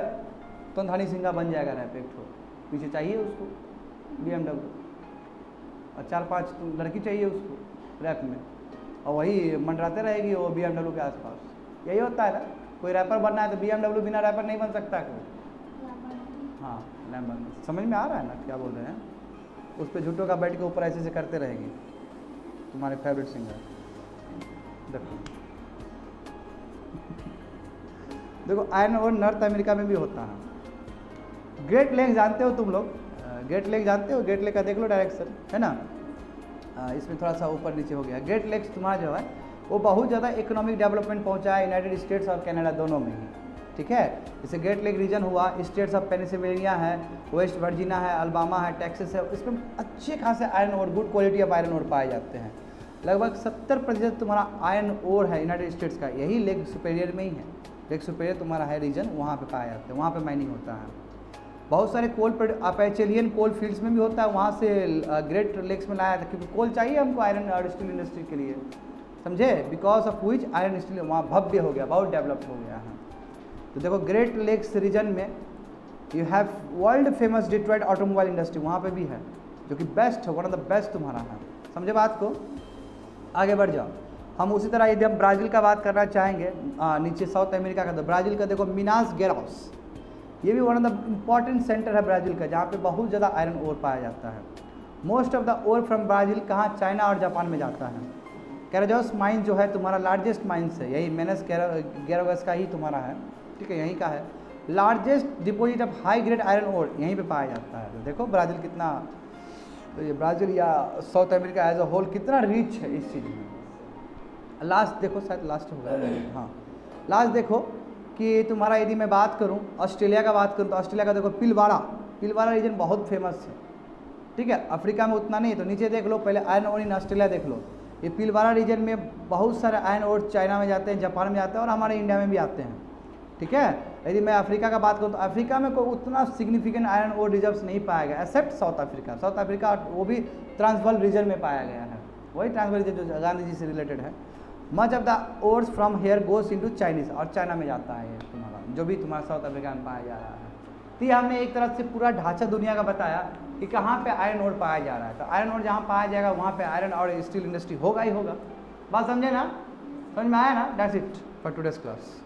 तो हनी सिंह बन जाएगा रैप, एक पीछे चाहिए उसको BMW, और 4-5 लड़की चाहिए उसको रैप में, और वही मंडराते रहेगी वो BMW के आसपास। यही होता है ना, कोई रैपर बनना है तो BMW बिना रैपर नहीं बन सकता कोई। हाँ, लैम्बन, समझ में आ रहा है ना क्या बोल रहे हैं। उस पर झूठों का बैठ के ऊपर ऐसे करते रहेंगे तुम्हारे फेवरेट सिंगर। देखो आयरन ओर नॉर्थ अमेरिका में भी होता है। ग्रेट लेक जानते हो तुम लोग, ग्रेट लेक जानते हो, ग्रेट लेक का देख लो डायरेक्शन, है ना, इसमें थोड़ा सा ऊपर नीचे हो गया। ग्रेट लेक्स तुम्हारा जो है वो बहुत ज़्यादा इकोनॉमिक डेवलपमेंट पहुंचा है यूनाइटेड स्टेट्स और कनाडा दोनों में ही, ठीक है। जैसे ग्रेट लेक रीजन हुआ, स्टेट्स ऑफ पेनिसिल्वेनिया है, वेस्ट वर्जीनिया है, अल्बामा है, टेक्सास है, इसमें अच्छे खासे iron ore, good quality of iron ore पाए जाते हैं। लगभग 70% तुम्हारा आयरन ओर है यूनाइटेड स्टेट्स का, यही लेक सुपेरियर में ही है। लेक सुपेरियर तुम्हारा है रीजन, वहाँ पे पाया जाता है, वहाँ पे माइनिंग होता है। बहुत सारे कोल अपैचेलियन कोल फील्ड्स में भी होता है, वहाँ से ग्रेट लेक्स में लाया था, क्योंकि कोल चाहिए हमको आयरन और स्टील इंडस्ट्री के लिए, समझे। Because of which iron steel वहाँ भव्य हो गया, बहुत डेवलप हो गया है। तो देखो ग्रेट लेक्स रीजन में you have world famous Detroit automobile industry, वहाँ पे भी है, जो कि बेस्ट है, वन ऑफ द बेस्ट तुम्हारा है, समझे बात को। आगे बढ़ जाओ। हम उसी तरह यदि हम ब्राज़ील का बात करना चाहेंगे, नीचे साउथ अमेरिका का, तो ब्राज़ील का देखो मिनास गेरास, ये भी one of the important centre है ब्राज़ील का, जहाँ पे बहुत ज़्यादा आयरन ओर पाया जाता है। Most of the ore from Brazil कहाँ, चाइना और जापान में जाता है। कैराजोस माइन जो है तुम्हारा लार्जेस्ट माइंस है, यही मिनास गेरास का ही तुम्हारा है, ठीक है, यहीं का है। Largest deposit of high grade iron ore यहीं पे पाया जाता है। तो देखो ब्राज़ील कितना, तो ये ब्राज़ील या south America as a whole कितना रिच है इस चीज़ में। लास्ट देखो, शायद लास्ट हो गया, हाँ लास्ट देखो कि तुम्हारा यदि मैं बात करूं ऑस्ट्रेलिया का बात करूं, तो ऑस्ट्रेलिया का देखो पिलवाड़ा रीजन बहुत फेमस है, ठीक है। अफ्रीका में उतना नहीं है, तो नीचे देख लो पहले आयरन ओर इन ऑस्ट्रेलिया देख लो। ये पिलवाड़ा रीजन में बहुत सारे आयरन ओर चाइना में जाते हैं, जापान में जाते हैं, और हमारे इंडिया में भी आते हैं, ठीक है। यदि मैं अफ्रीका का बात करूँ तो अफ्रीका में कोई उतना सिग्निफिकेंट आयरन ओर रिजर्व्स नहीं पाया गया, except south Africa. South Africa वो भी ट्रांसवाल रीजन में पाया गया है, वही ट्रांसवाल रीजन जो गांधी जी से रिलेटेड है। Much of the ores from here goes into Chinese, और चाइना में जाता है ये तुम्हारा, जो भी तुम्हारा साउथ अफ्रीका में पाया जा रहा है। तो ये हमने एक तरह से पूरा ढांचा दुनिया का बताया कि कहाँ पे आयरन ओर पाया जा रहा है। तो आयरन ओर जहाँ पाया जाएगा वहाँ पे आयरन और स्टील इंडस्ट्री होगा ही होगा। बात समझे ना, समझ में आया ना। That's it for today's class.